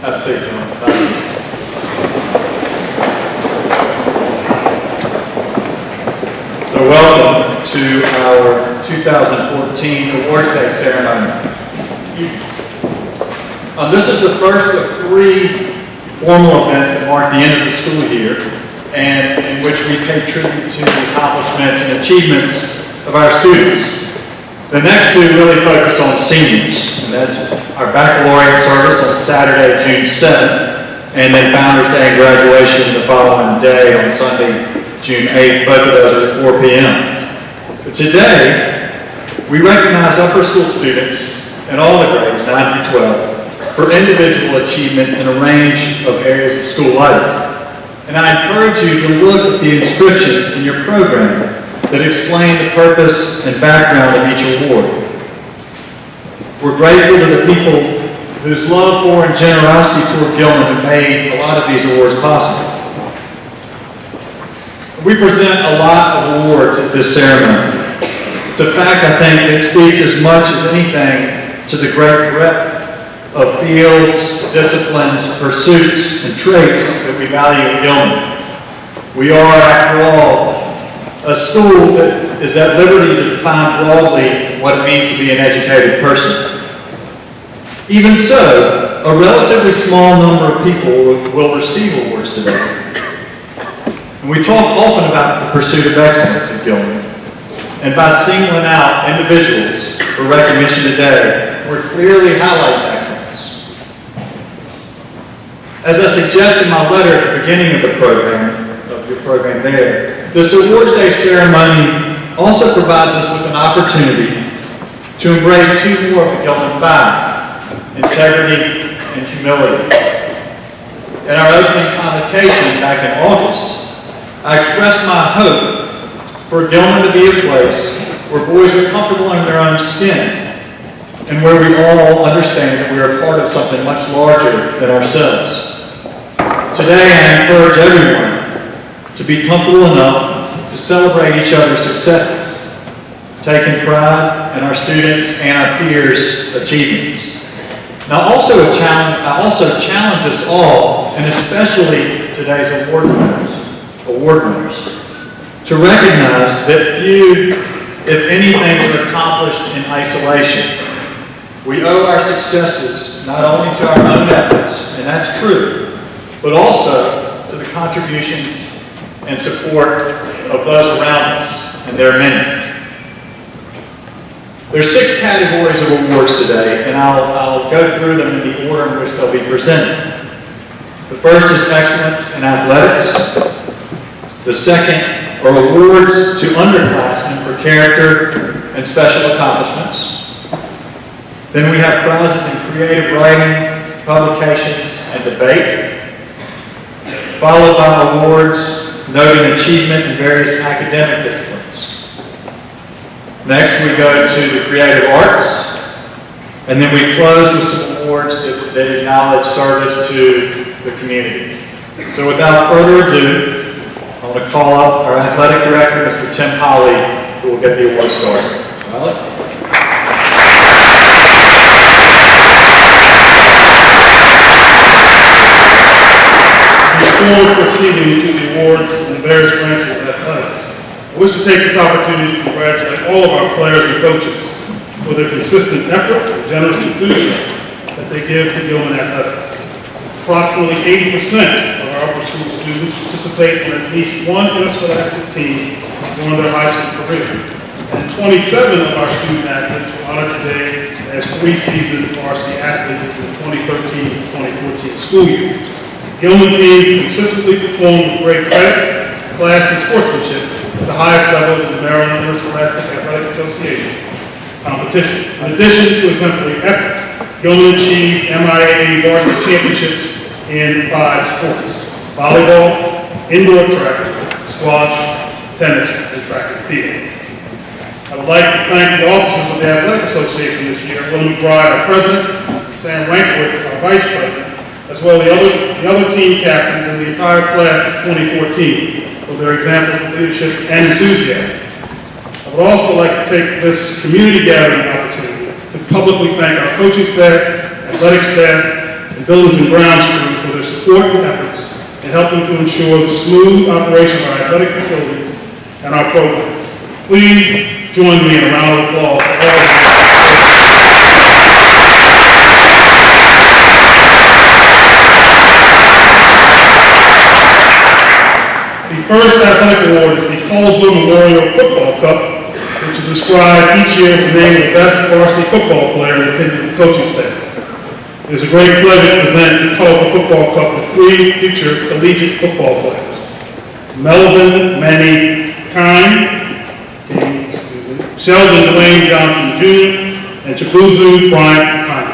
Have a seat, John. Thank you. So welcome to our 2014 Awards Day ceremony. This is the first of 3 formal events that mark the end of the school year, and in which we pay tribute to the accomplishments and achievements of our students. The next 2 really focus on seniors, and that's our baccalaureate service on Saturday, June 7th, and then Founders Day and graduation the following day on Sunday, June 8th. Both of those are at 4 p.m. But today, we recognize upper school students in all the grades, 9 through 12, for individual achievement in a range of areas of school life. And I encourage you to look at the inscriptions in your program that explain the purpose and background of each award. We're grateful to the people whose love for and generosity toward Gilman have made a lot of these awards possible. We present a lot of awards at this ceremony. It's a fact, I think, that speaks as much as anything to the great breadth of fields, disciplines, pursuits, and traits that we value at Gilman. We are, after all, a school that is at liberty to define broadly what it means to be an educated person. Even so, a relatively small number of people will receive awards today. And we talk often about the pursuit of excellence at Gilman. And by singling out individuals for recognition today, we're clearly highlighting excellence. As I suggest in my letter at the beginning of the program, of your program there, this Awards Day ceremony also provides us with an opportunity to embrace 2 more of the Gilman 5, integrity and humility. In our opening convocation back in August, I expressed my hope for Gilman to be a place where boys are comfortable in their own skin and where we all understand that we are part of something much larger than ourselves. Today, I encourage everyone to be comfortable enough to celebrate each other's successes, taking pride in our students and our peers' achievements. Now, I also challenge us all, and especially today's award winners, to recognize that few, if anything, are accomplished in isolation. We owe our successes not only to our own efforts, and that's true, but also to the contributions and support of those around us, and there are many. There's 6 categories of awards today, and I'll go through them in the order in which they'll be presented. The first is excellence in athletics. The second are awards to underclassmen for character and special accomplishments. Then we have prizes in creative writing, publications, and debate, followed by awards noting achievement in various academic disciplines. Next, we go to the creative arts, and then we close with some awards that acknowledge service to the community. So without further ado, I want to call up our athletic director, Mr. Tim Holly, who will get the award started. Before proceeding to the awards and various branches of athletics, I wish to take this opportunity to congratulate all of our players and coaches for their consistent effort and generous enthusiasm that they give to Gilman athletics. Approximately 80% of our upper school students participate in at least one interscholastic team during their high school career. And 27 of our student athletes were honored today as 3 seasoned varsity athletes in the 2013-2014 school year. Gilman teams consistently perform with great credit, class, and sportsmanship at the highest level of the Maryland Interscholastic Athletic Association competition. In addition to exemplary effort, Gilman achieved MIAA varsity championships in 5 sports: volleyball, indoor track, squash, tennis, and track and field. I would like to thank the officers of the Athletic Association this year, Will McBride, our president, and Sam Rankowitz, our vice president, as well as the other team captains and the entire class of 2014 for their example of leadership and enthusiasm. I would also like to take this community gathering opportunity to publicly thank our coaching staff, athletic staff, and and buildings and grounds crew for their support and efforts in helping to ensure the smooth operation of our athletic facilities and our programs. Please join me in a round of applause for all of you. The first athletic award is the Caldwell Memorial Football Cup, which is described each year with the name of the best varsity football player in the opinion of the coaching staff. It is a great pleasure to present the Caldwell Football Cup to 3 future collegiate football players: Melvin Manny Kine, Sheldon Dwayne Johnson Jr., and Chibuzu Bryant Kine.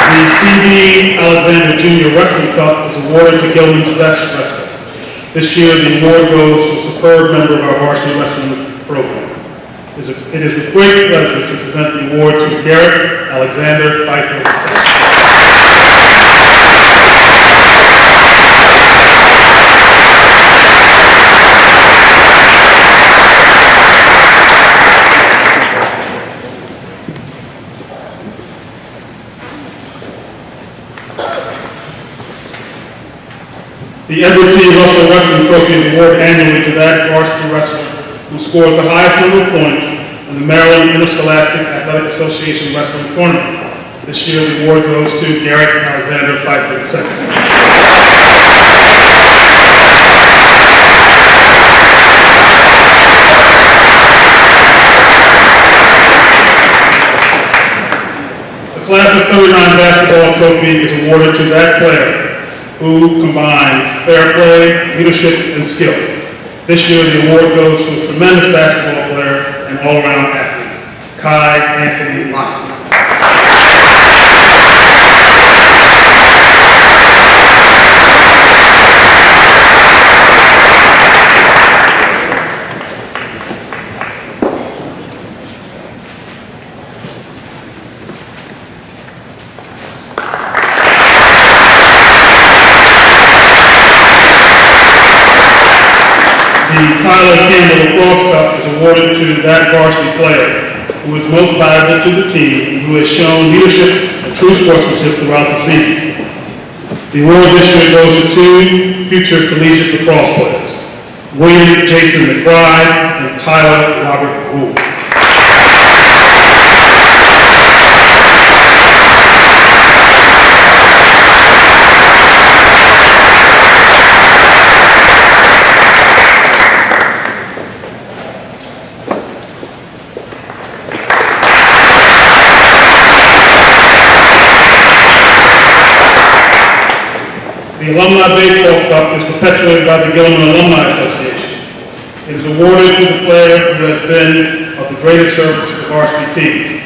The C.D. Alexander Jr. Wrestling Cup is awarded to Gilman's best wrestler. This year, the award goes to a superb member of our varsity wrestling program. It is with great pleasure to present the award to Garrett Alexander Pfeiffer II. The Edward T. Russell Wrestling Trophy is awarded annually to that varsity wrestler who scores the highest number of points in the Maryland Interscholastic Athletic Association Wrestling Tournament. This year, the award goes to Garrett Alexander Pfeiffer II. The Class of '39 basketball trophy is awarded to that player who combines fair play, leadership, and skill. This year, the award goes to a tremendous basketball player and all-around athlete, Kai Anthony Lawson. The Tyler Campbell Lacrosse Cup is awarded to that varsity player who is most valuable to the team and who has shown leadership and true sportsmanship throughout the season. The award this year goes to 2 future collegiate lacrosse players, William Jason McBride and Tyler Robert Gould. The Alumni Baseball Cup is perpetuated by the Gilman Alumni Association. It is awarded to the player who has been of the greatest service to the varsity team.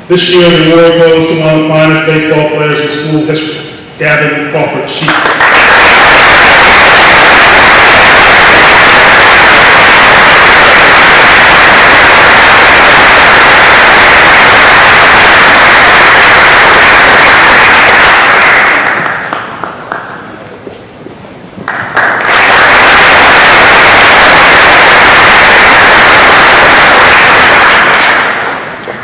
This year, the award goes to one of the finest baseball players in school history, Gavin Crawford Sheep.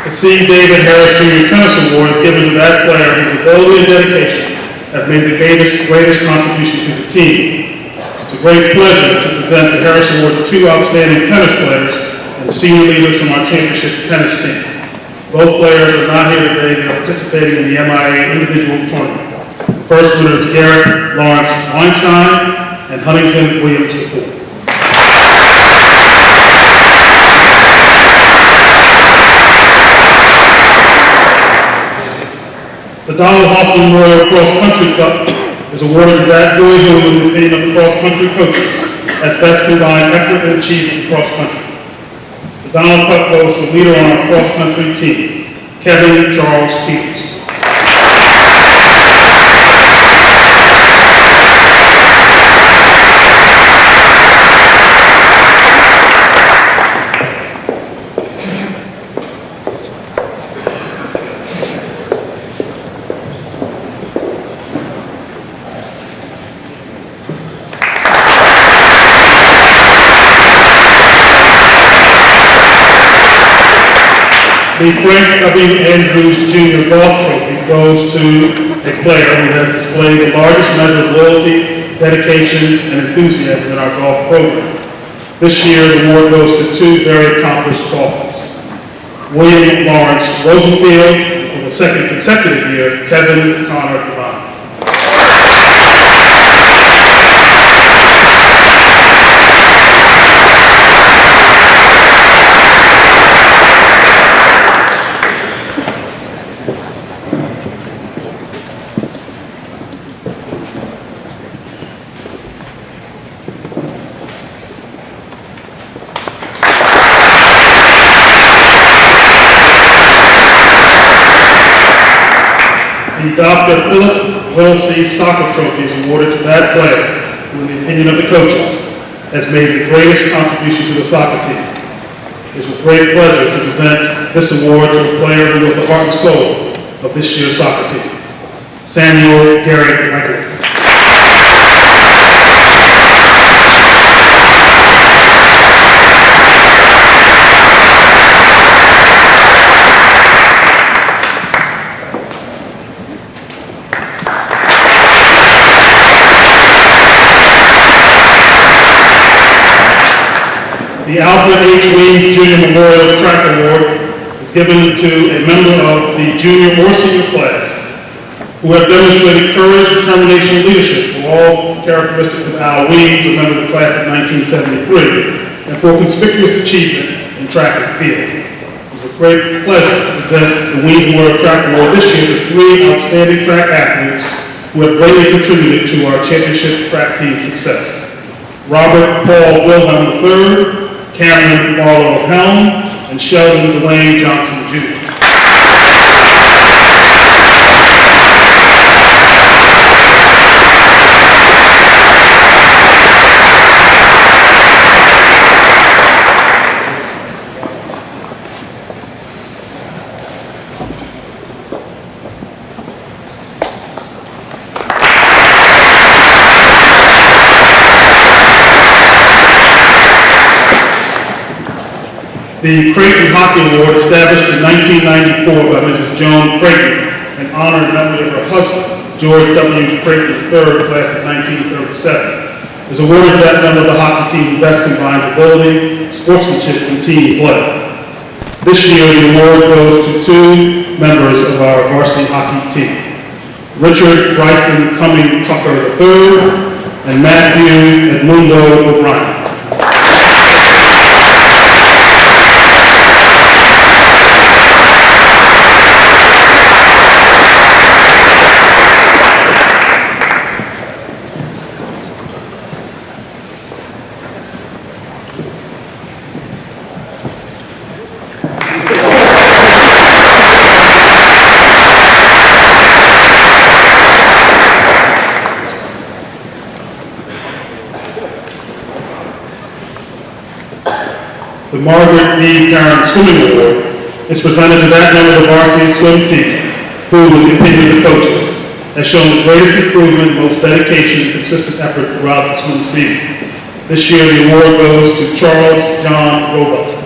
The C. David Harris Jr. Tennis Award is given to that player whose ability and dedication have made the greatest contribution to the team. It's a great pleasure to present the Harris Award to 2 outstanding tennis players and senior leaders from our championship tennis team. Both players are not here today. They are participating in the MIA individual tournament. The first winner is Garrett Lawrence Weinstein and Huntington Williams IV. The Donald Hoffman Memorial Cross Country Cup is awarded to that boy who, in the opinion of the cross country coaches, at best combined effort and achievement cross country. The Donald Cup goes to the leader on our cross country team, Kevin Charles Peters. The Frank W. Andrews Jr. Golf Trophy goes to a player who has displayed the largest measure of loyalty, dedication, and enthusiasm in our golf program. This year, the award goes to two very accomplished golfers. William Lawrence Rosenfield, and for the second consecutive year, Kevin Connor Devine. The Dr. Philip Wilsey Soccer Trophy is awarded to that player who, in the opinion of the coaches, has made the greatest contribution to the soccer team. It is with great pleasure to present this award to a player who was the heart and soul of this year's soccer team, Samuel Gary Michaels. The Alfred H. Weems Jr. Memorial Track Award is given to a member of the junior or senior class who have demonstrated courage, determination, and leadership for all characteristics of Al Weems, a member of the class of 1973, and for conspicuous achievement in track and field. It is a great pleasure to present the Weems Memorial Track Award this year to three outstanding track athletes who have greatly contributed to our championship track team success. Robert Paul Wilhelm III, Cameron Marlowe Helm, and Sheldon Dwayne Johnson, Jr. The Creighton Hockey Award, established in 1994 by Mrs. Joan Creighton in honor and memory of her husband, George W. Creighton III, class of 1937, is awarded to that member of the hockey team who best combines ability, sportsmanship, and team play. This year, the award goes to two members of our varsity hockey team, Richard Bryson Cumming Tucker III and Matthew Edmundo O'Brien. The Margaret V. Karen Swimming Award is presented to that member of the varsity swim team who, with the opinion of the coaches, has shown the greatest improvement, most dedication, and consistent effort throughout the swim season. This year, the award goes to Charles John Roebuck.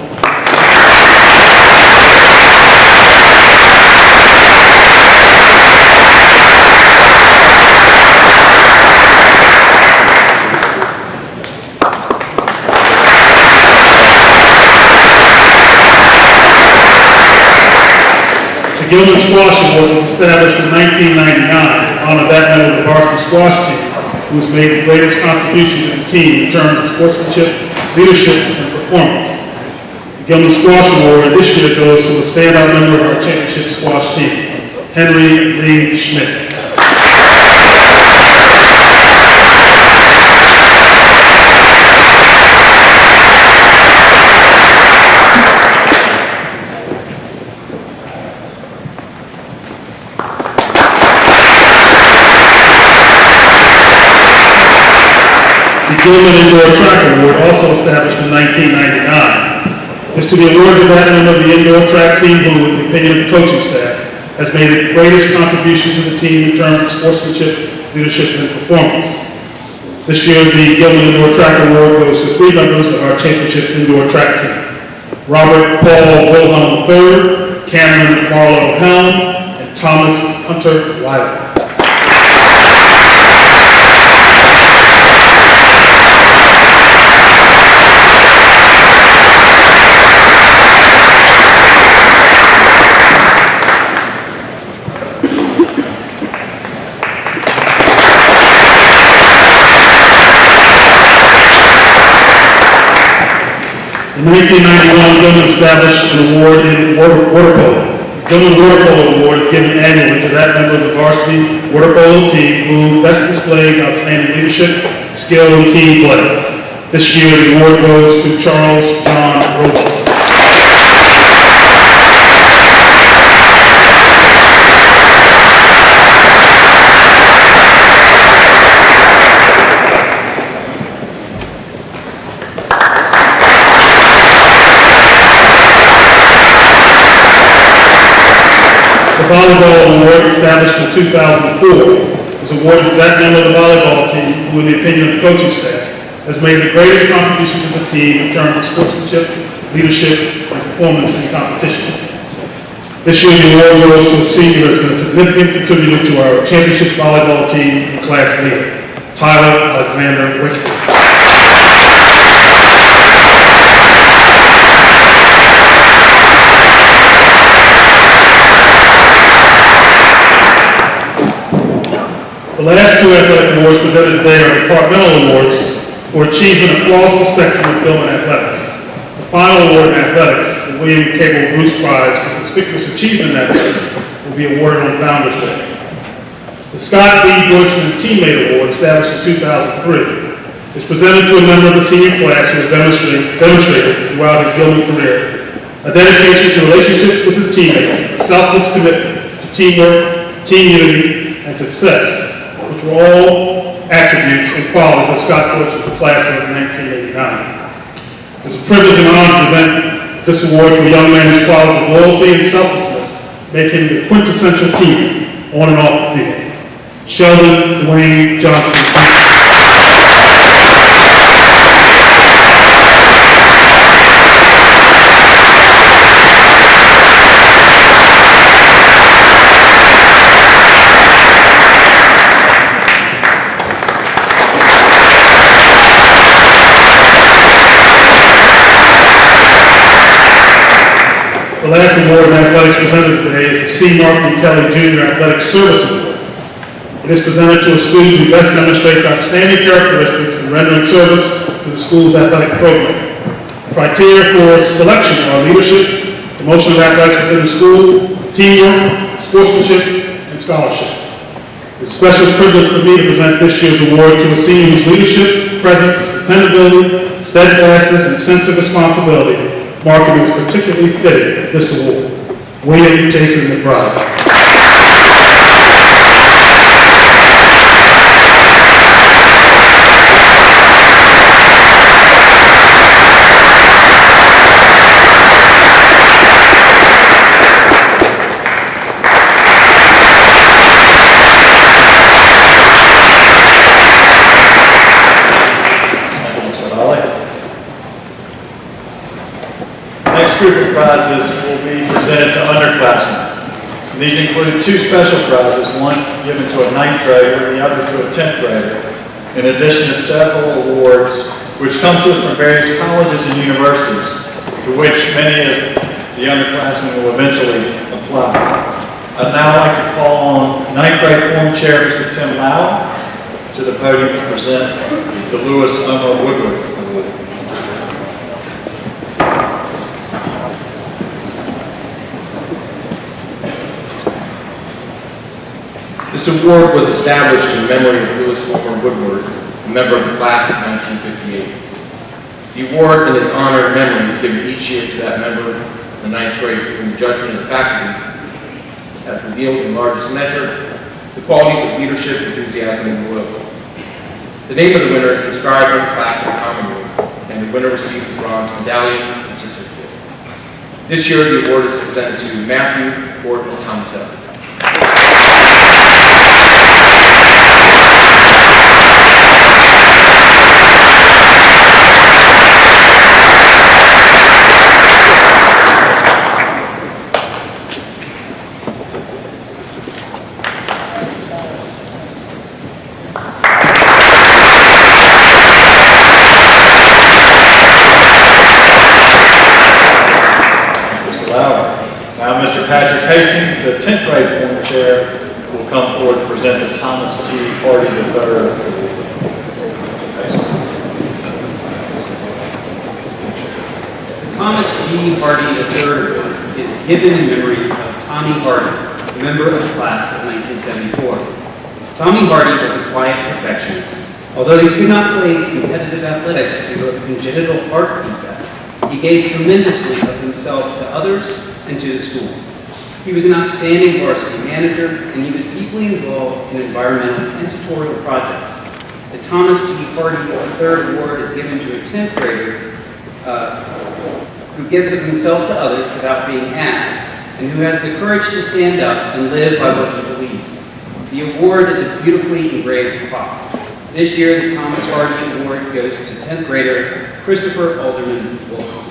The Gilman Squash Award was established in 1999 to honor that member of the varsity squash team who has made the greatest contribution to the team in terms of sportsmanship, leadership, and performance. The Gilman Squash Award this year goes to a standout member of our championship squash team, Henry Lee Schmidt. Gilman Indoor Track Award, also established in 1999, is to be awarded to that member of the indoor track team who, in the opinion of the coaching staff, has made the greatest contribution to the team in terms of sportsmanship, leadership, and performance. This year, the Gilman Indoor Track Award goes to 3 members of our championship indoor track team: Robert Paul Wilhelm III, Cameron Marlowe Helm, and Thomas Hunter Wiley. In 1991, Gilman established an award in water polo. The Gilman Water Polo Award is given annually to that member of the varsity water polo team who best displayed outstanding leadership, skill, and team play. This year, the award goes to Charles John Rosen. The Volleyball Award, established in 2004, is awarded to that member of the volleyball team who, in the opinion of the coaching staff, has made the greatest contribution to the team in terms of sportsmanship, leadership, and performance in competition. This year, the award goes to a senior who has been a significant contributor to our championship volleyball team and class leader, Tyler Alexander Whitfield. The last 2 athletic awards presented today are departmental awards for achievement across the spectrum of Gilman athletics. The final award in athletics, the William Cable Bruce Prize for Conspicuous Achievement in Athletics, will be awarded on Founders Day. The Scott B. Bushman Teammate Award, established in 2003, is presented to a member of the senior class who has demonstrated throughout his Gilman career a dedication to relationships with his teammates, a selfless commitment to teamwork, team unity, and success, which were all attributes and qualities of Scott Bush of the class of 1989. It's a privilege and honor to present this award to a young man whose qualities of loyalty and selflessness make him the quintessential team on and off the field. Sheldon Dwayne Johnson. The last award in athletics presented today is the C. Mark Kelly Jr. Athletic Service Award. It is presented to a student who best demonstrates outstanding characteristics in rendering service to the school's athletic program. Criteria for selection are leadership, promotion of athletics within the school, teamwork, sportsmanship, and scholarship. It's a special privilege for me to present this year's award to a senior whose leadership, presence, dependability, steadfastness, and sense of responsibility market is particularly fitted this award. William Jason McBride. Group of prizes will be presented to underclassmen. These include 2 special prizes, one given to a 9th grader and the other to a 10th grader, in addition to several awards which come to us from various colleges and universities, to which many of the underclassmen will eventually apply. I'd now like to call on 9th grade form chair Mr. Tim Lau to the podium to present the Lewis Umar Woodward Award. This award was established in memory of Lewis Homer Woodward, a member of the class of 1958. The award in his honor and memory is given each year to that member of the 9th grade from the judgment of the faculty that revealed in largest measure the qualities of leadership, enthusiasm, and loyalty. The name of the winner is inscribed on the plaque in the common room, and the winner receives a bronze medallion and certificate. This year, the award is presented to Matthew Ford Thompson. Now, Mr. Patrick Hastings, the 10th grade former chair, will come forward to present the Thomas G. Hardy III. Thomas G. Hardy III is given in memory of Tommy Hardy, a member of the class of 1974. Tommy Hardy was a quiet perfectionist. Although he could not play competitive athletics due to a congenital heart defect, he gave tremendously of himself to others and to the school. He was an outstanding varsity manager, and he was deeply involved in environmental and tutorial projects. The Thomas G. Hardy III Award is given to a 10th grader who gives of himself to others without being asked, and who has the courage to stand up and live by what he believes. The award is a beautifully engraved box. This year, the Thomas Hardy Award goes to 10th grader Christopher Alderman Wolf.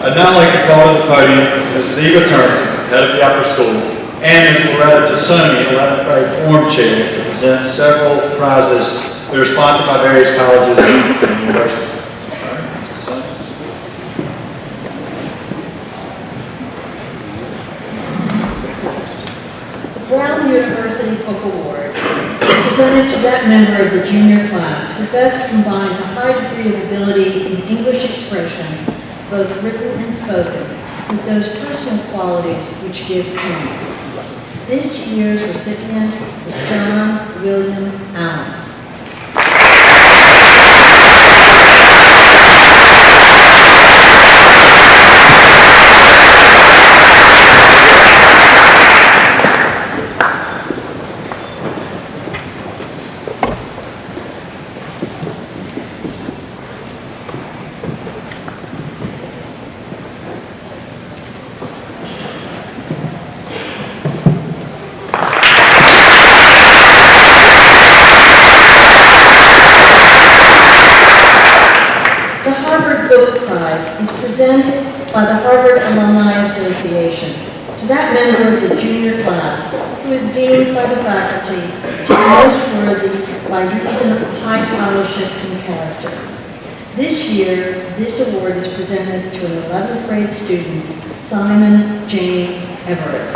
I'd now like to call to the podium Mrs. Eva Turner, head of the upper school, and Ms. Loretta Tassoni, 11th grade form chair, to present several prizes that are sponsored by various colleges and universities. The Brown University Book Award is presented to that member of the junior class who best combines a high degree of ability in English expression, both written and spoken, with those personal qualities which give promise. This year's recipient is John William Allen. Presented by the Harvard Alumni Association to that member of the junior class who is deemed by the faculty to be most worthy by reason of high scholarship and character. This year, this award is presented to an 11th grade student, Simon James Everett.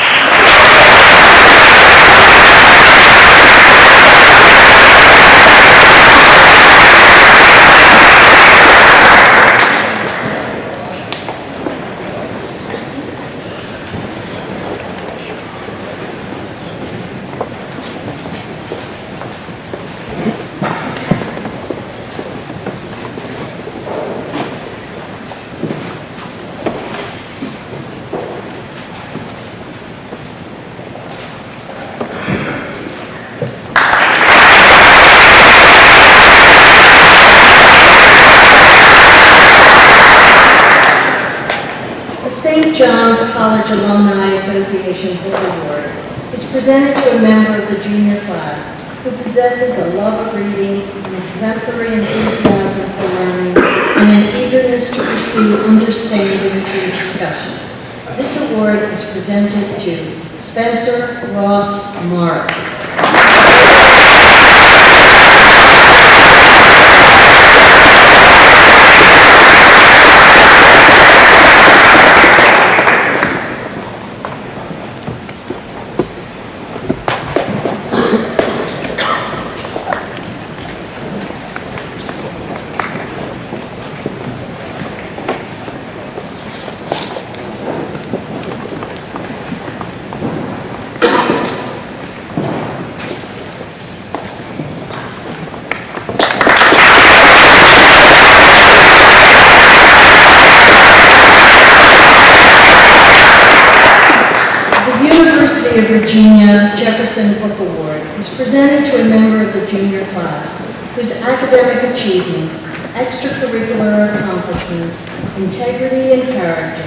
John's College Alumni Association Book Award is presented to a member of the junior class who possesses a love of reading, an exemplary enthusiasm for learning, and an eagerness to pursue understanding through discussion. This award is presented to Spencer Ross Morris. Virginia Jefferson Book Award is presented to a member of the junior class whose academic achievement, extracurricular accomplishments, integrity, and character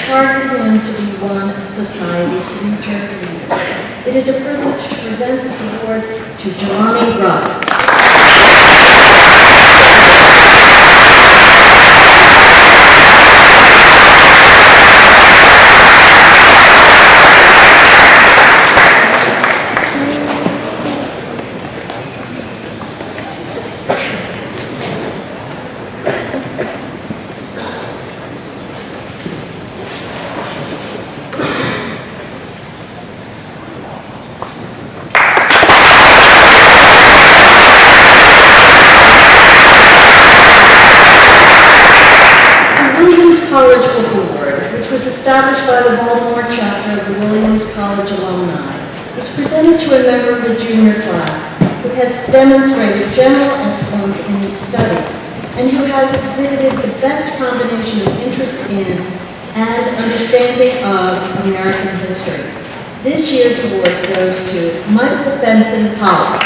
target him to be one of society's future leaders. It is a privilege to present this award to Jelani Roberts. College Book Award, which was established by the Baltimore chapter of the Williams College alumni, is presented to a member of the junior class who has demonstrated general excellence in his studies and who has exhibited the best combination of interest in and understanding of American history. This year's award goes to Michael Benson Pollock.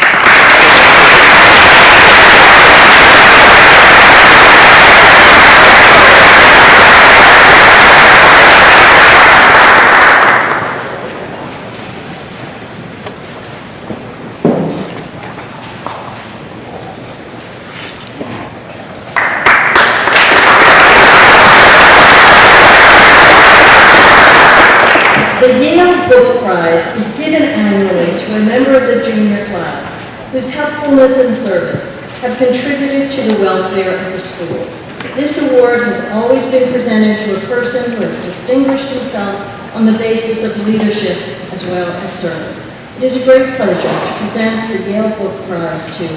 The Yale Book Prize is given annually to a member of the junior class whose helpfulness and service have contributed to the welfare of the school. This award has always been presented to a person who has distinguished himself on the basis of leadership as well as service. It is a great pleasure to present the Yale Book Prize to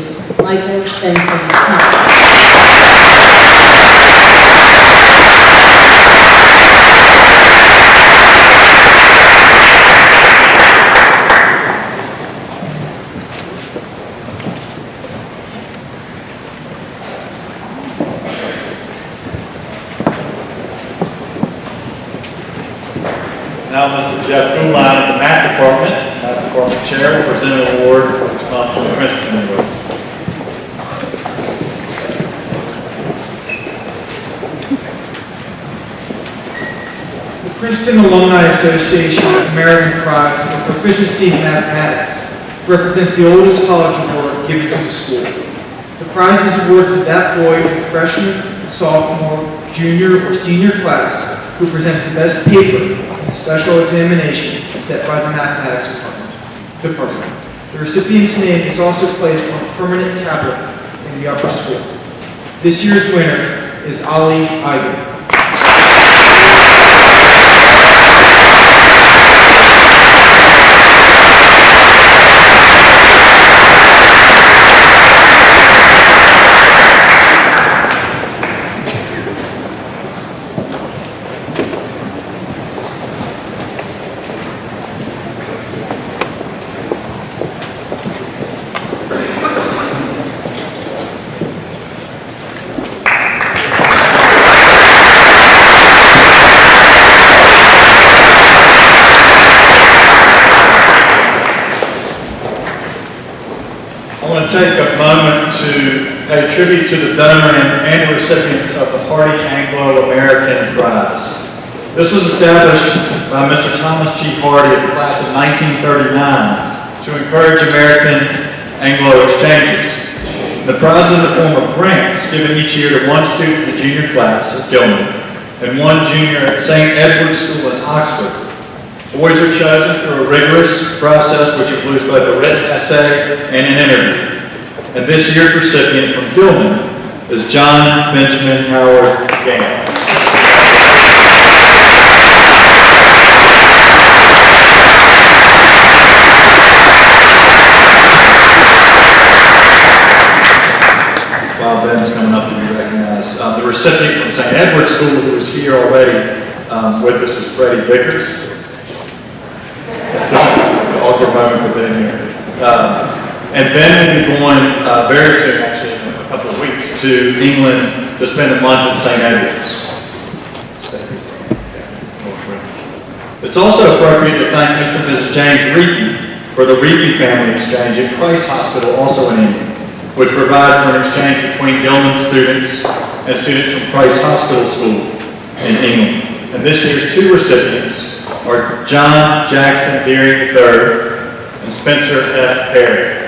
Michael Benson Pollock. Now, Mr. Jeff Gilman of the Math Department Chair, will present an award for his contribution to Princeton University. The Princeton Alumni Association American Prize for Proficiency in Mathematics represents the oldest college award given to the school. The prize is awarded to that boy in the freshman, sophomore, junior, or senior class who presents the best paper in special examination set by the mathematics department. The recipient's name is also placed on a permanent tablet in the upper school. This year's winner is Ali Igan. I want to take a moment to pay tribute to the donor and the recipients of the Hardy Anglo-American Prize. This was established by Mr. Thomas G. Hardy of the class of 1939 to encourage American Anglo exchanges. The prize is in the form of grants given each year to one student in the junior class at Gilman and one junior at St. Edward's School in Oxford. Boys are chosen through a rigorous process which includes both a written essay and an interview. And this year's recipient from Gilman is John Benjamin Howard Gant. While Ben's coming up to be recognized, the recipient from St. Edward's School who is here already with us is Freddie Vickers. That's the awkward moment for Ben here. And Ben will be going very soon, actually in a couple of weeks, to England to spend a month at St. Edward's. The It's also appropriate to thank Mr. and Mrs. James Reeton for the Reeton Family Exchange at Christ Hospital, also in England, which provides for an exchange between Gilman students and students from Christ Hospital School in England. And this year's two recipients are John Jackson Deering III and Spencer F. Perry.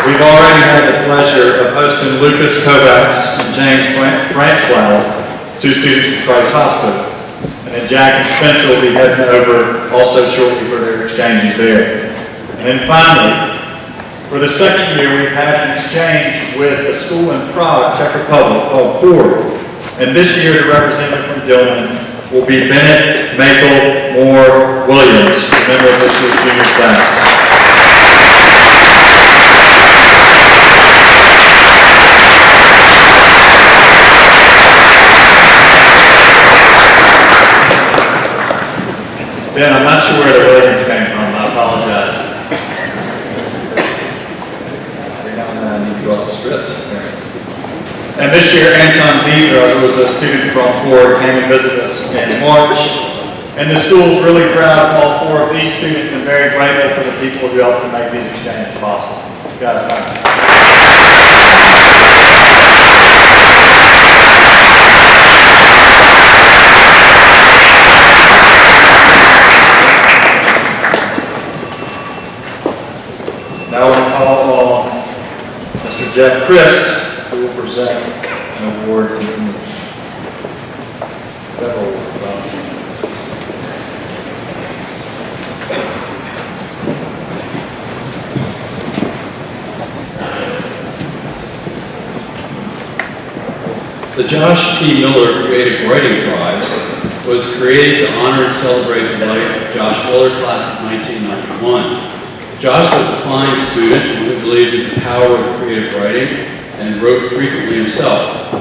We've already had the pleasure of hosting Lucas Kovacs and James Branchflower, two students from Christ Hospital. And then Jack and Spencer will be heading over also shortly for their exchanges there. And then finally, for the second year, we've had an exchange with a school in Prague, Czech Republic, called Ford. And this year, the representative from Gilman will be Bennett Maple Moore Williams, a member of this year's junior class. Ben, I'm not sure where the Williams came from. I apologize. Every now and then I need to go off the script. And this year, Anton Deidre, who was a student from Ford, came and visited us in March. And the school is really proud of all four of these students and very grateful for the people who helped to make these exchanges possible. You guys, thank you. Now I want to call on Mr. Jeff Christ, who will present an award in several awards. The Josh P. Miller Creative Writing Prize was created to honor and celebrate the life of Josh Miller, class of 1991. Josh was a fine student who believed in the power of creative writing and wrote frequently himself.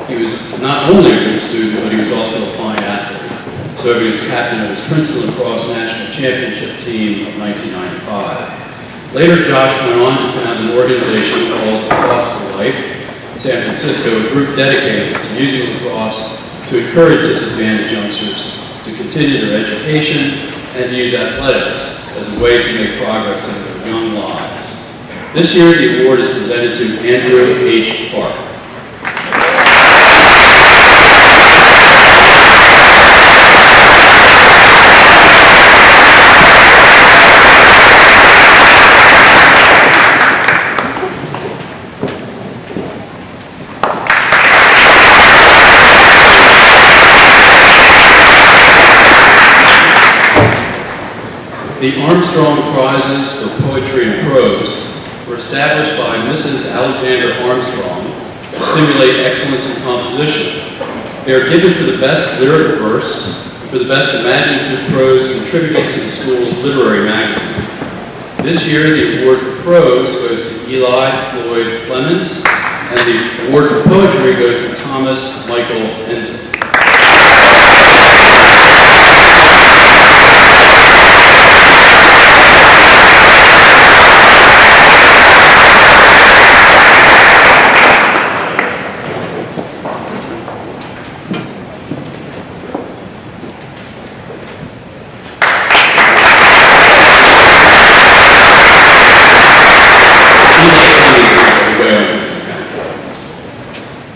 He was not only a good student, but he was also a fine athlete, serving as captain of his Princeton Lacrosse National Championship team of 1995. Later, Josh went on to found an organization called Lacrosse for Life in San Francisco, a group dedicated to using lacrosse to encourage disadvantaged youngsters to continue their education and to use athletics as a way to make progress in their young lives. This year, the award is presented to Andrew H. Park. The Armstrong Prizes for Poetry and Prose were established by Mrs. Alexander Armstrong to stimulate excellence in composition. They are given for the best lyric verse and for the best imaginative prose contributed to the school's literary magazine. This year, the award for prose goes to Eli Floyd Clemens, and the award for poetry goes to Thomas Michael Enzo.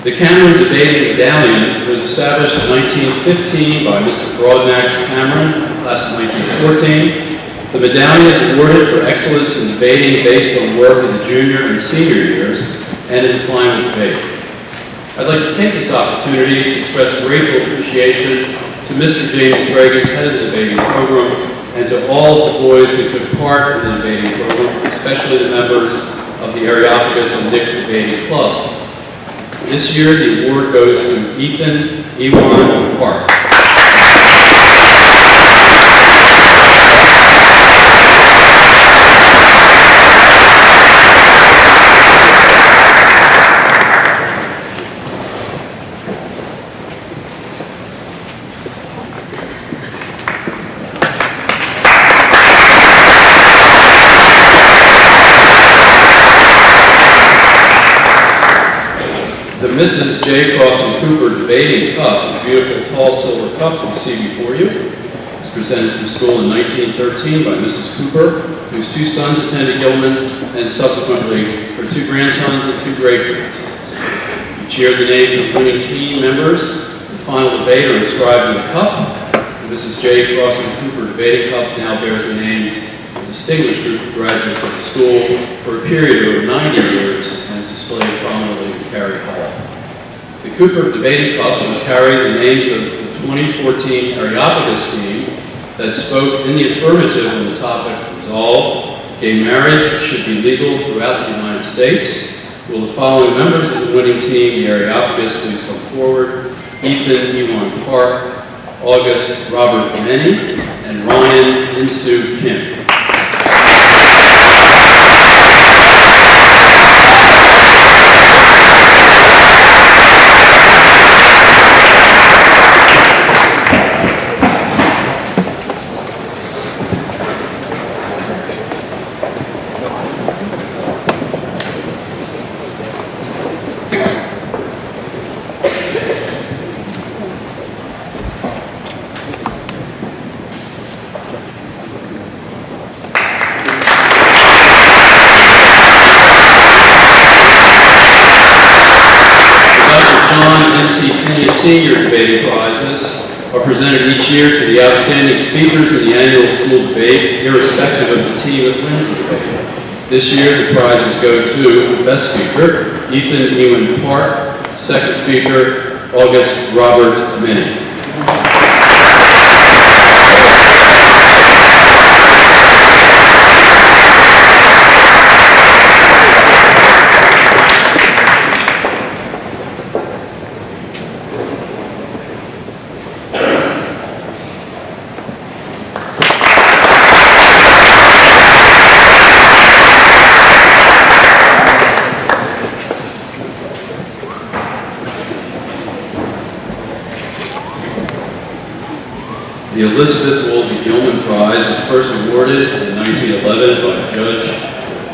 The Cameron Debating Medallion was established in 1915 by Mr. Broadnax Cameron, class of 1914. The medallion is awarded for excellence in debating based on work in the junior and senior years and in the final debate. I'd like to take this opportunity to express grateful appreciation to Mr. James Reagan's head of the debating program and to all of the boys who took part in the debating program, especially the members of the Areopagus and Knicks debating clubs. This year, the award goes to Ethan Ewan Park. The Mrs. J. Crossan Cooper Debating Cup is a beautiful tall silver cup you see before you. It was presented to the school in 1913 by Mrs. Cooper, whose 2 sons attended Gilman, and subsequently her 2 grandsons and 2 great-grandsons. Each year the names of winning team members in the final debate are inscribed in the cup. The Mrs. J. Crossan Cooper Debating Cup now bears the names of a distinguished group of graduates of the school for a period of over 90 years and is displayed prominently in Cary Hall. The Cooper Debating Cup will carry the names of the 2014 Areopagus team that spoke in the affirmative on the topic resolved, gay marriage should be legal throughout the United States. Will the following members of the winning team, the Areopagus, please come forward? Ethan Ewan Park, August Robert Menny, and Ryan Insoo Kim. Senior debating prizes are presented each year to the outstanding speakers in the annual school debate, irrespective of the team that wins the debate. This year, the prizes go to the best speaker, Ethan Ewan Park, second speaker, August Robert Minnie. The Elizabeth Woolsey Gilman Prize was first awarded in 1911 by Judge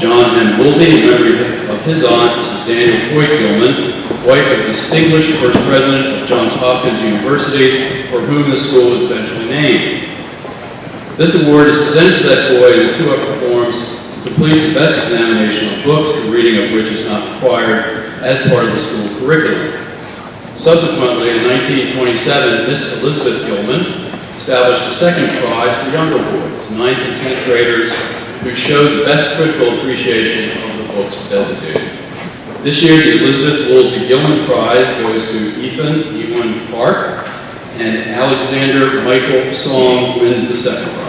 John M. Woolsey in memory of his aunt, Mrs. Daniel Coit Gilman, wife of distinguished first president of Johns Hopkins University, for whom the school was eventually named. This award is presented to that boy in 2 upper forms who completes the best examination of books, the reading of which is not required as part of the school curriculum. Subsequently, in 1927, Miss Elizabeth Gilman established a second prize for younger boys, 9th and 10th graders, who showed the best critical appreciation of the books designated. This year, the Elizabeth Woolsey Gilman Prize goes to Ethan Ewan Park, and Alexander Michael Song wins the second prize.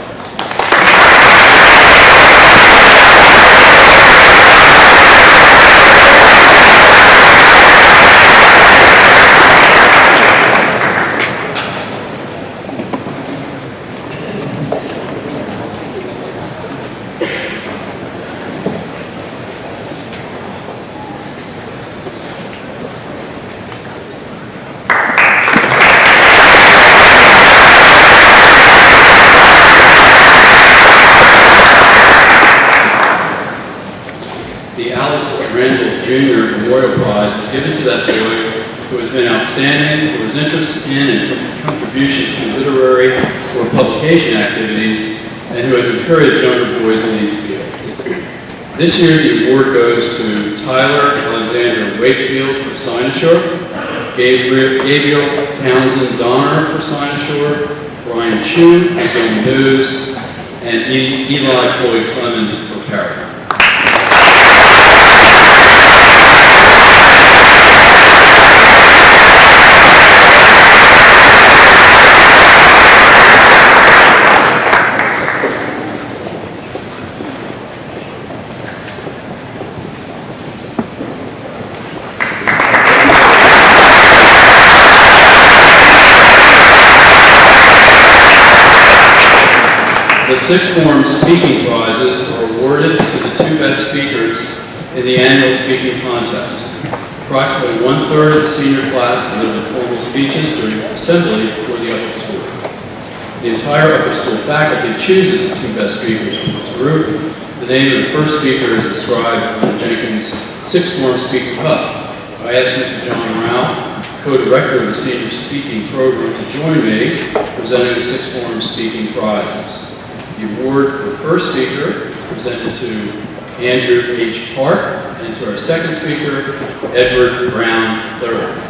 Junior Memorial Prize is given to that boy who has been outstanding for his interest in and contribution to literary or publication activities, and who has encouraged younger boys in these fields. This year, the award goes to Tyler Alexander Wakefield for cynosure, Gabriel Townsend Donner for cynosure, Brian Chun for Gilman News, and Eli Floyd Clemens for Paragon. The sixth form speaking prizes are awarded to the 2 best speakers in the annual speaking contest. Approximately 1/3 of the senior class delivered formal speeches during assembly for the upper school. The entire upper school faculty chooses the 2 best speakers from this group. The name of the first speaker is inscribed on the Jenkins sixth form speaking cup. I ask Mr. John Rao, co-director of the Senior Speaking Program, to join me presenting the 6 Forum Speaking Prizes. The award for first speaker is presented to Andrew H. Park, and to our second speaker, Edward Brown III.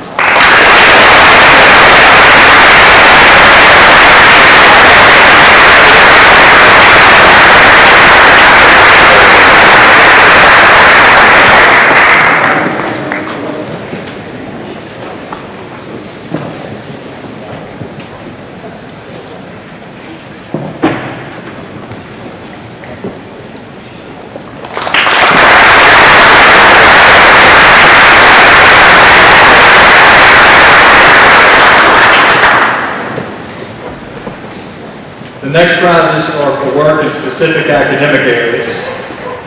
The next prizes are for work in specific academic areas,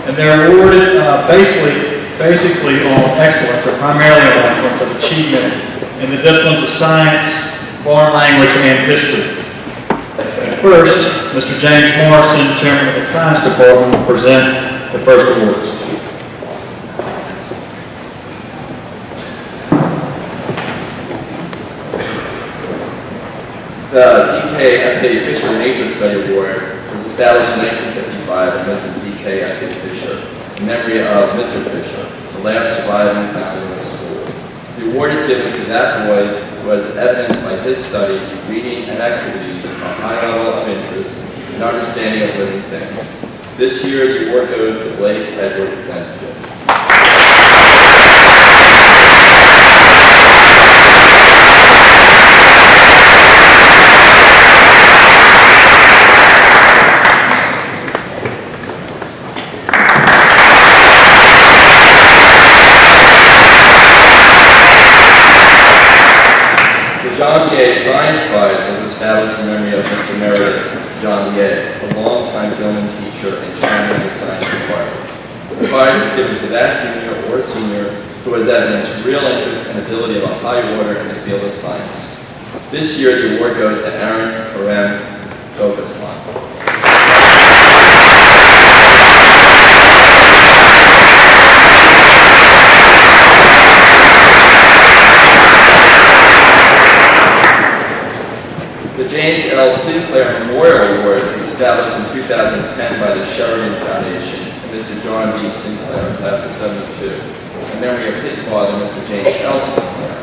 and they're awarded basically on excellence, or primarily on excellence of achievement in the disciplines of science, foreign language, and history. And first, Mr. James Morrison, Chairman of the Science Department, will present the first awards. The D.K. S.A. Fisher Nature Study Award was established in 1955 and Mrs. D.K. S.A. Fisher in memory of Mr. Fisher, the last surviving founder of the school. The award is given to that boy who has evidenced by his study, reading, and activities a high level of interest and understanding of living things. This year, the award goes to Blake Edward Benfield. John D.A. Science Prize was established in memory of Mr. Meredith John D.A., a longtime Gilman teacher and chairman of the science department. The prize is given to that junior or senior who has evidenced real interest and ability of a high order in the field of science. This year, the award goes to Aaron Karem Govasman. The James L. Sinclair Memorial Award was established in 2010 by the Sheridan Foundation and Mr. John B. Sinclair, class of 72, in memory of his father, Mr. James L. Sinclair.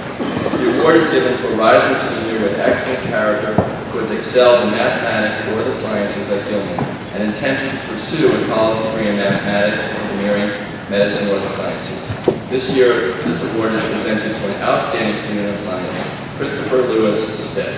The award is given to a rising senior with excellent character who has excelled in mathematics or the sciences at Gilman and intends to pursue a college degree in mathematics, engineering, medicine, or the sciences. This year, this award is presented to an outstanding student of science, Christopher Lewis Stitt.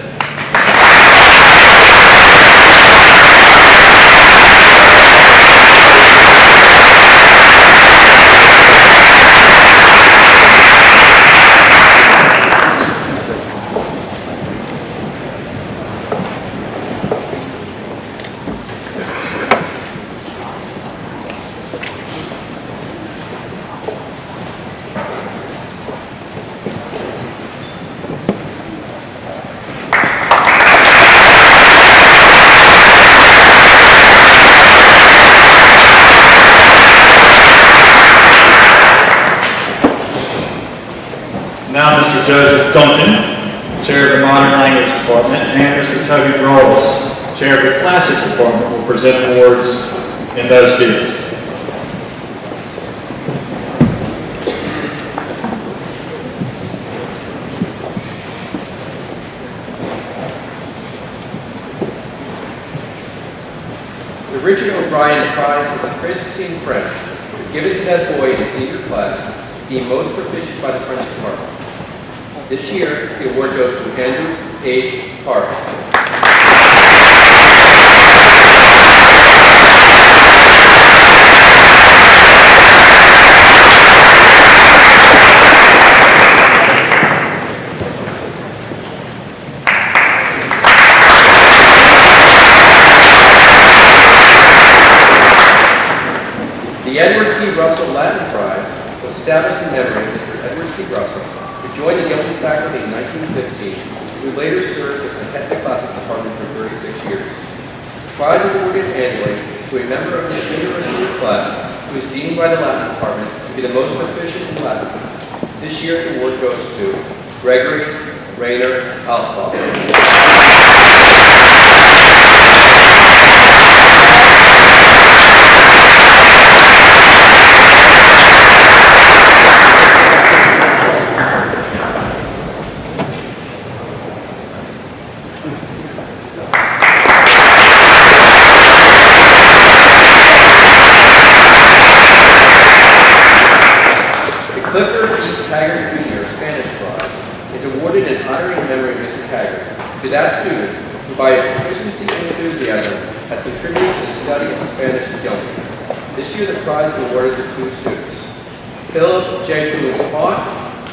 Now Mr. Joseph Duncan, Chair of the Modern Language Department, and Mr. Toby Rawls, Chair of the Classics Department, will present awards in those fields. The Richard O'Brien Prize for the Christine French is given to that boy in senior class deemed most proficient by the French department. This year, the award goes to Andrew H. Park. The Edward T. Russell Latin Prize was established in memory of Mr. Edward T. Russell, who joined the Gilman faculty in 1915, who later served as the head of the classics department for 36 years. The prize is awarded annually to a member of the junior or senior class who is deemed by the Latin department to be the most proficient in Latin. This year, the award goes to Gregory Rayner Alsbaugh. Clifford E. Taggart Jr. Spanish Prize is awarded in honor and memory of Mr. Taggart to that student who, by his proficiency and enthusiasm, has contributed to the study of Spanish at Gilman. This year, the prize is awarded to two students, Philip J. Lewis-Haught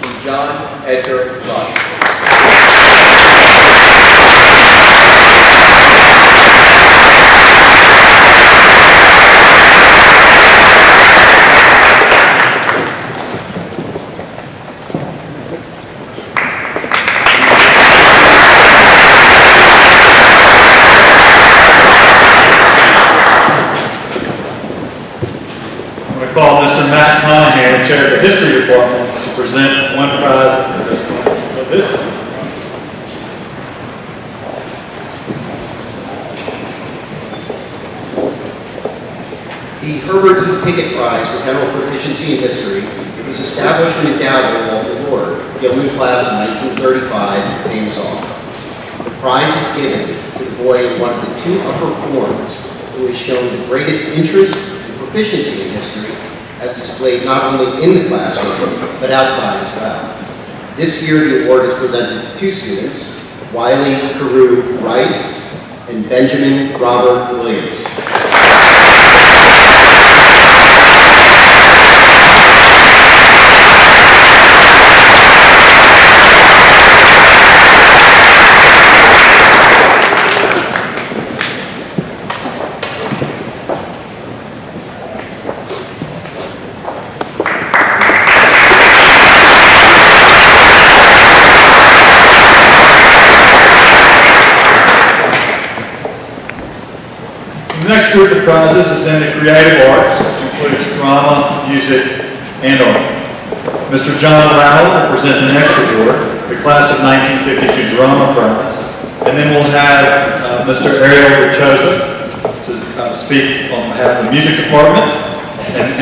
and John Edgar Lodge. Call Mr. Matt Monahan, Chair of the History Department, to present one prize of history. The Herbert E. Pickett Prize for General Proficiency in History was established and endowed by Walter Lord, Gilman class of 1935, famous author. The prize is given to the boy in one of the two upper forms who has shown the greatest interest and proficiency in history, as displayed not only in the classroom, but outside as well. This year, the award is presented to two students, Wiley Carew Rice and Benjamin Robert Williams. The next group of prizes is in the creative arts, which includes drama, music, and art. Mr. John Rowell will present the next award, the Class of 1952 Drama Prize. And then we'll have Mr. Ariel Richosa to speak on behalf of the music department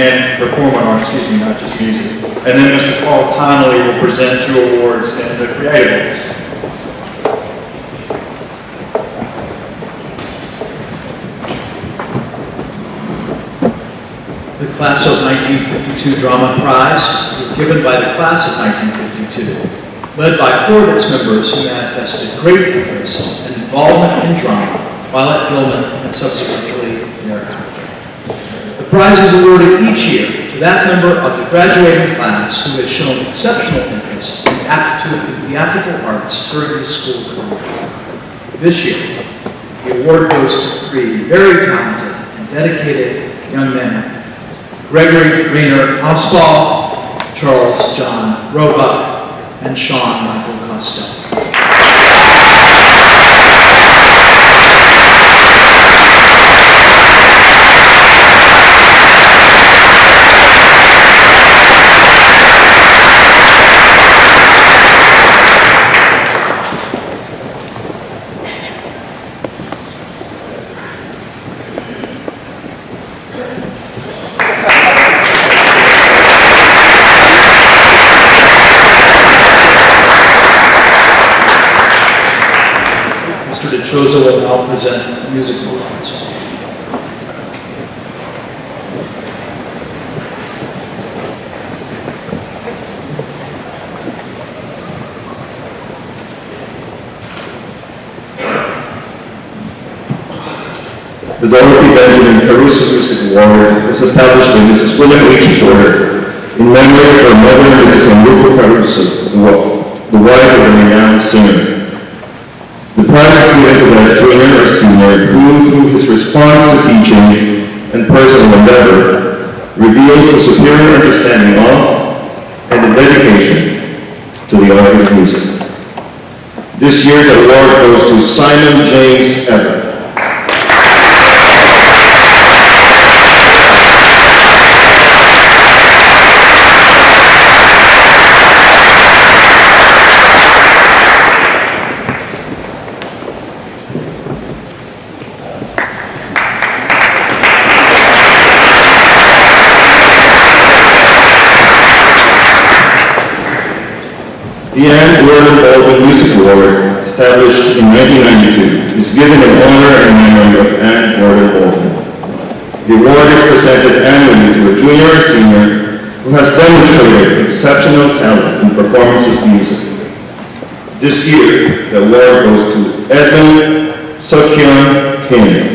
and performing arts, not just music. And then Mr. Paul Connolly will present two awards in the creative arts. The Class of 1952 Drama Prize is given by the Class of 1952, led by 4 of its members who manifested great interest and involvement in drama while at Gilman and subsequently thereafter. The prize is awarded each year to that member of the graduating class who has shown exceptional interest and aptitude in theatrical arts during his school career. This year, the award goes to 3 very talented and dedicated young men: Gregory Rayner Alsbaugh, Charles John Roebuck, and Sean Michael Costello. Rosa will now present music awards. The Dorothy Benjamin Caruso Music Award was established by Mrs. William H. Porter in memory of her mother, Mrs. Enrico Caruso, the wife of a renowned singer. The prize is given to that junior or senior who, through his response to teaching and personal endeavor, reveals the superior understanding of and the dedication to the art of music. This year, the award goes to Simon James Everett. The Anne Gordon Baldwin Music Award, established in 1992, is given in honor and memory of Anne Gordon Baldwin. The award is presented annually to a junior or senior who has demonstrated exceptional talent in performance of music. This year, the award goes to Edmund Sokyeon Kim.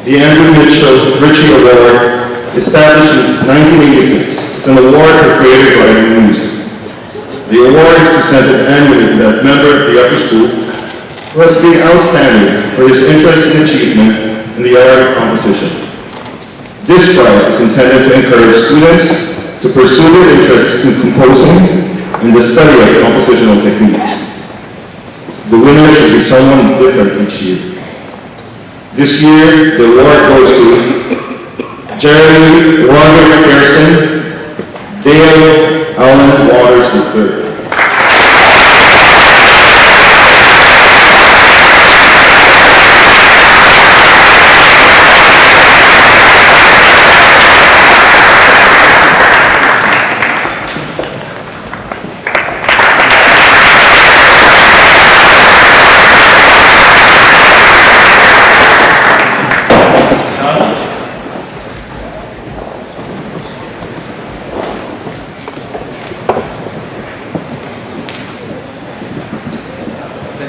The Andrew Mitchell Ritchie Award, established in 1986, is an award for creative writing and music. The award is presented annually to that member of the upper school who has been outstanding for his interest and achievement in the art of composition. This prize is intended to encourage students to pursue their interests in composing and the study of compositional techniques. The winner should be someone different each year. This year, the award goes to Jeremy Roderick Pearson, Dale Allen Waters III.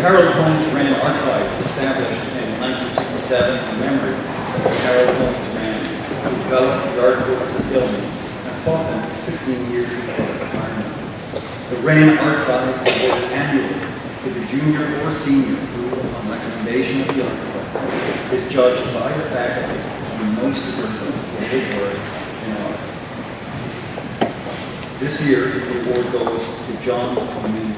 Harold Holmes Rand Archive, established in 1967 in memory of Harold Holmes Rand, who developed the articles of Gilman and fought them 15 years before retirement. The Rand Archive is awarded annually to the junior or senior who, on recommendation of the archive, is judged by the faculty on the most deserving for his work in art. This year, the award goes to John Gilman.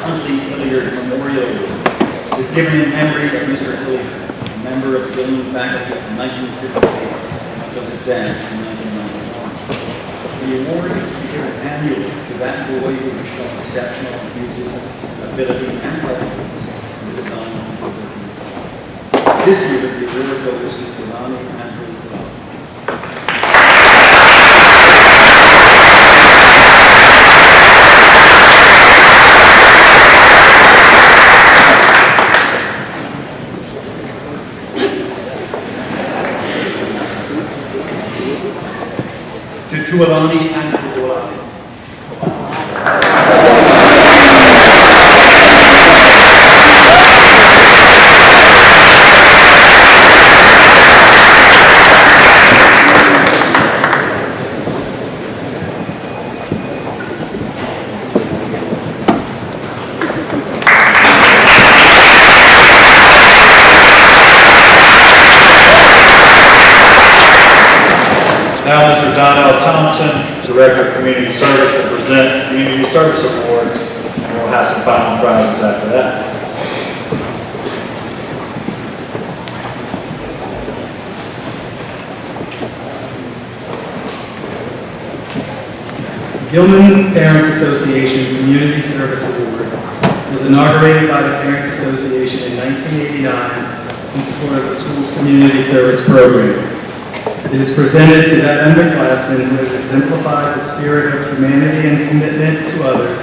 Huntley Hilliard Memorial Award is given in memory of Mr. Hilliard, a member of the Gilman faculty from 1958 until his death in 1991. The award is given annually to that boy who has shown exceptional musical ability and relevance in the design of the work. This year, the award goes to Fulani Andrew Club. Tuolani and Tuolani. Now, Mr. Donnell Thompson, Director of Community Service, will present Community Service Awards, and we'll have some final prizes after that. Gilman Parents Association Community Service Award was inaugurated by the Parents Association in 1989 in support of the school's community service program. It is presented to that underclassman who has exemplified the spirit of humanity and commitment to others,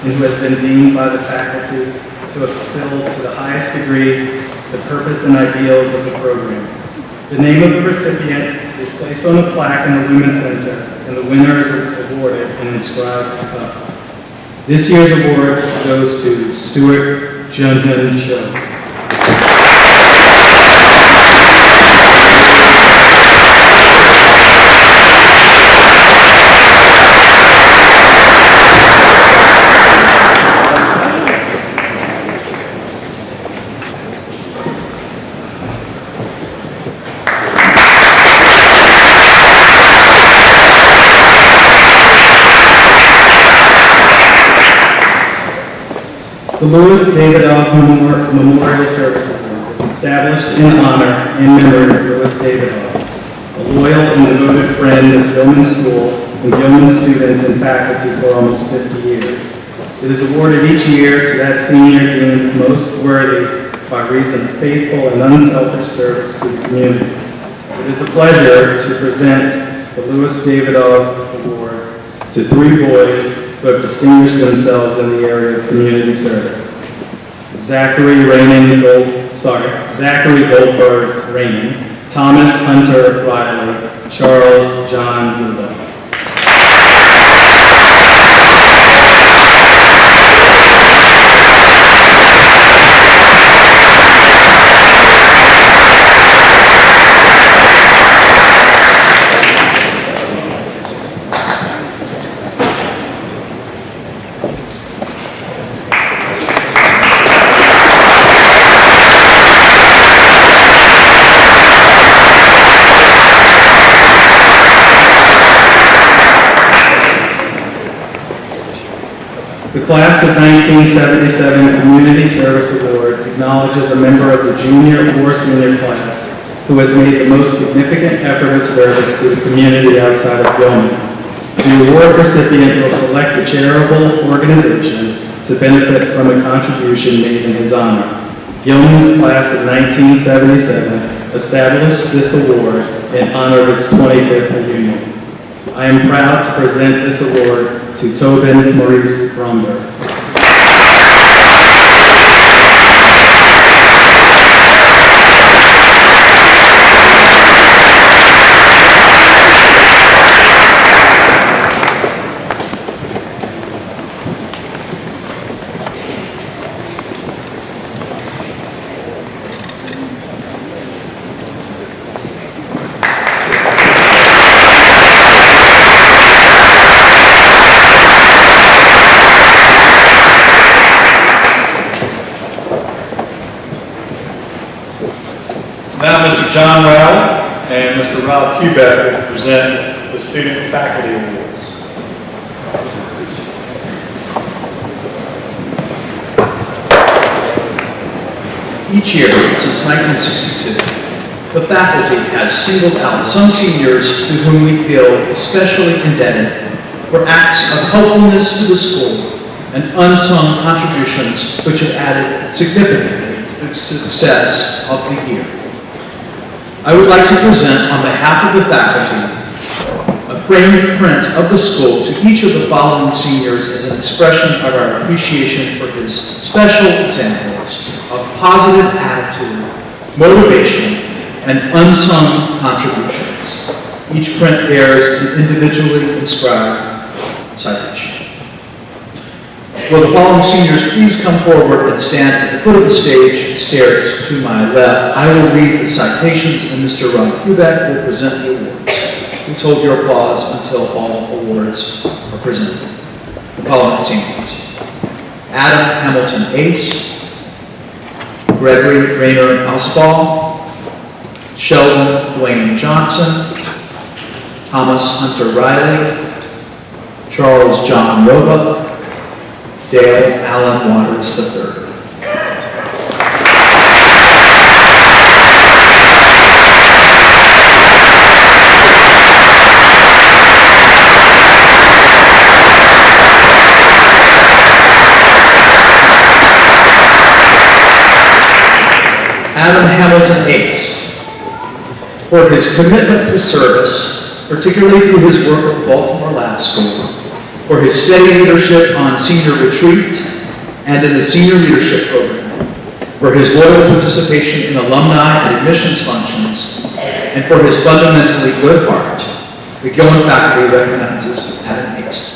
and who has been deemed by the faculty to have fulfilled to the highest degree the purpose and ideals of the program. The name of the recipient is placed on a plaque in the Lumen Center, and the winner is awarded and inscribed above. This year's award goes to Stuart Junhan Cho. The Louis Davidoff Memorial Service Award is established in honor and memory of Louis Davidoff, a loyal and devoted friend of Gilman School and Gilman students and faculty for almost 50 years. It is awarded each year to that senior deemed most worthy by reason of faithful and unselfish service to the community. It is a pleasure to present the Louis Davidoff Award to 3 boys who have distinguished themselves in the area of community service. Zachary Goldberg Raymond, Thomas Hunter Riley, Charles John Ruda. The Class of 1977 Community Service Award acknowledges a member of the junior or senior class who has made the most significant effort of service to the community outside of Gilman. The award recipient will select a charitable organization to benefit from a contribution made in his honor. Gilman's Class of 1977 established this award in honor of its 25th reunion. I am proud to present this award to Tobin Maurice Bromberg. Now, Mr. John Rowell and Mr. Rob Kubeck will present the Student and Faculty Awards. Each year since 1962, the faculty has singled out some seniors to whom we feel especially indebted for acts of helpfulness to the school and unsung contributions which have added significantly to the success of the year. I would like to present on behalf of the faculty a framed print of the school to each of the following seniors as an expression of our appreciation for his special examples of positive attitude, motivation, and unsung contributions. Each print bears an individually inscribed citation. Will the following seniors please come forward and stand at the foot of the stage, stairs to my left. I will read the citations and Mr. Rob Kubeck will present the awards. Please hold your applause until all awards are presented. The following seniors: Adam Hamilton Ace, Gregory Rainer Osball, Sheldon Dwayne Johnson, Thomas Hunter Riley, Charles John Roebuck, Dale Allen Waters III. Adam Hamilton Ace, for his commitment to service, particularly through his work at the Baltimore Lab School, for his steady leadership on senior retreat and in the senior leadership program, for his loyal participation in alumni and admissions functions, and for his fundamentally good heart. The Gilman faculty recognizes Adam Ace.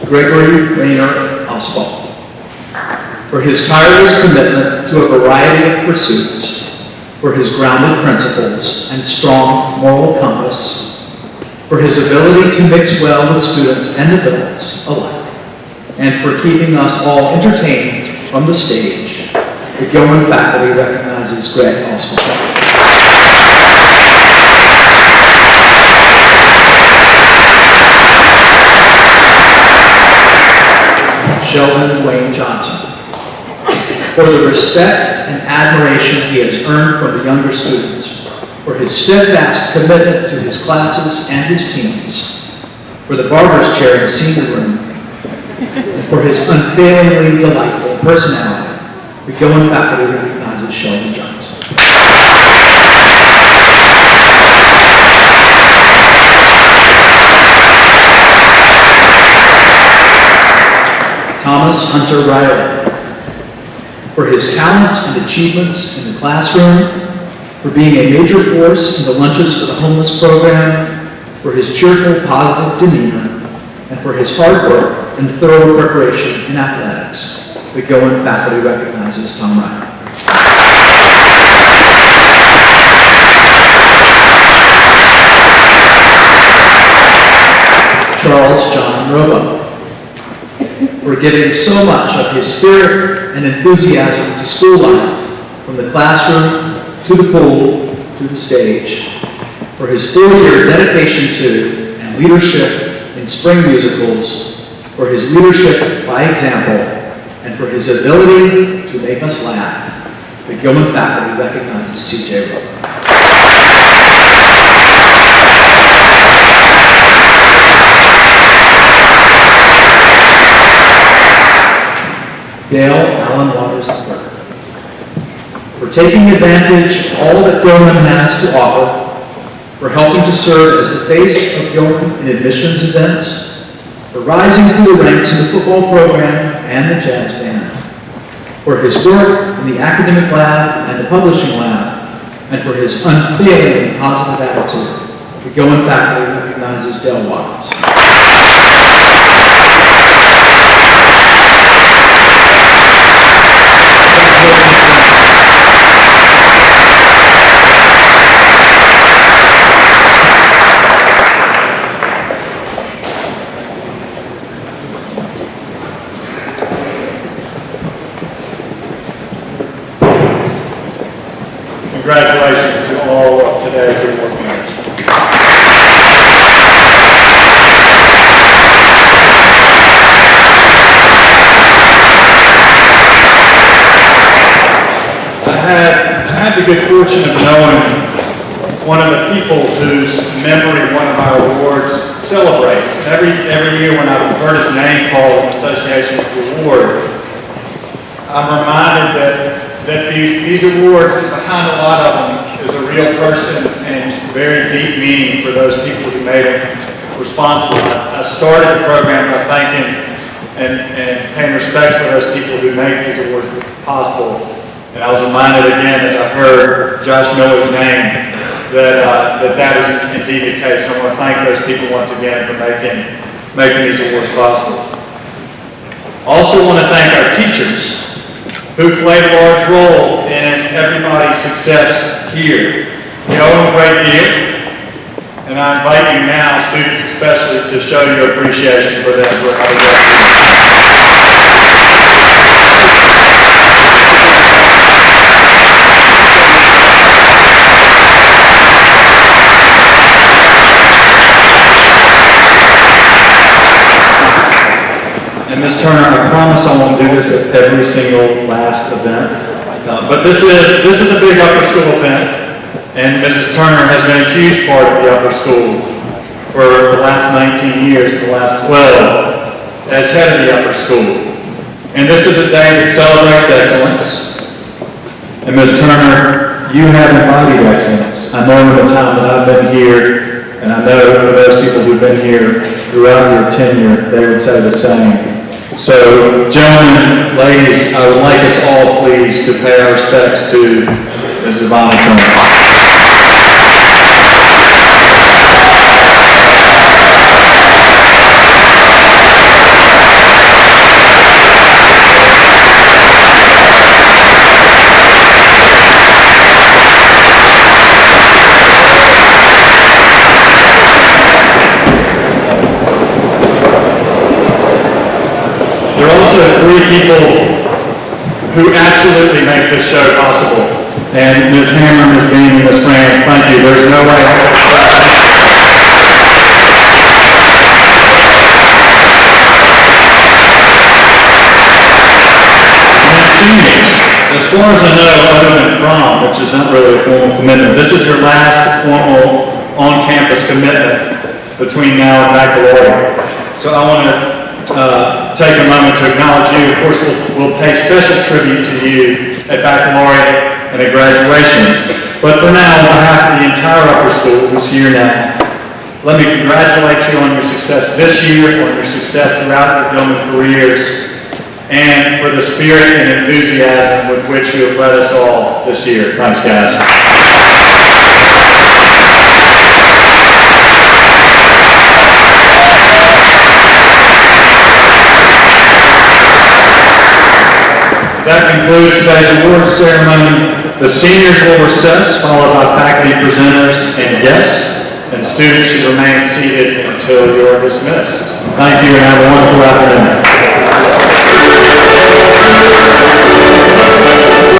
Gregory Rainer Oswald, for his tireless commitment to a variety of pursuits, for his grounded principles and strong moral compass, for his ability to mix well with students and adults alike, and for keeping us all entertained from the stage. The Gilman faculty recognizes Greg Oswald. Sheldon Wayne Johnson, for the respect and admiration he has earned from the younger students, for his steadfast commitment to his classes and his teams, for the barber's chair in the senior room, and for his unfailingly delightful personality. The Gilman faculty recognizes Sheldon Johnson. Thomas Hunter Riley, for his talents and achievements in the classroom, for being a major force in the Lunches for the Homeless program, for his cheerful, positive demeanor, and for his hard work and thorough preparation in athletics. The Gilman faculty recognizes Tom Riley. Charles John Robo, for giving so much of his spirit and enthusiasm to school life, from the classroom to the pool to the stage, for his 4-year dedication to and leadership in spring musicals, for his leadership by example, and for his ability to make us laugh. The Gilman faculty recognizes C.J. Robo. Dale Allen Waters III, for taking advantage of all that Gilman has to offer, for helping to serve as the face of Gilman in admissions events, for rising through the ranks in the football program and the jazz band, for his work in the academic lab and the publishing lab, and for his unfailing positive attitude. The Gilman faculty recognizes Dale Waters. Congratulations to all of today's award winners. I had the good fortune of knowing one of the people whose memory one of our awards celebrates. Every year when I've heard his name called in association with the award, I'm reminded that these awards, behind a lot of them, is a real person and very deep meaning for those people who made it responsible. I started the program by thanking and paying respects for those people who make these awards possible. And I was reminded again as I heard Josh Miller's name that is indeed the case. So I want to thank those people once again for making these awards possible. Also want to thank our teachers who played a large role in everybody's success here. You owe them a great deal, and I invite you now, students especially, to show your appreciation for them. And Ms. Turner, I promise I won't do this at every single last event, but this is a big upper school event, and Mrs. Turner has been a huge part of the upper school for the last 19 years, the last 12 as head of the upper school. And this is a day that celebrates excellence. And Ms. Turner, you have embodied excellence. I know in the time that I've been here, and I know for those people who've been here throughout your tenure, they would say the same. So, gentlemen, ladies, I would like us all, please, to pay our respects to Mrs. Bonnie Turner. There are also 3 people who absolutely make this show possible. And Ms. Hammer, Ms. Bean, and Ms. France, thank you. There's no way. far as I know, other than prom, which is not really a formal commitment, this is your last formal on-campus commitment between now and baccalaureate. So I want to take a moment to acknowledge you. Of course, we'll pay special tribute to you at baccalaureate and at graduation. But for now, on behalf of the entire upper school who's here now, let me congratulate you on your success this year, on your success throughout your Gilman careers, and for the spirit and enthusiasm with which you have led us all this year. Thanks, guys. That concludes today's awards ceremony. The seniors will recess, followed by faculty presenters and guests, and students should remain seated until you're dismissed. Thank you and have a wonderful afternoon.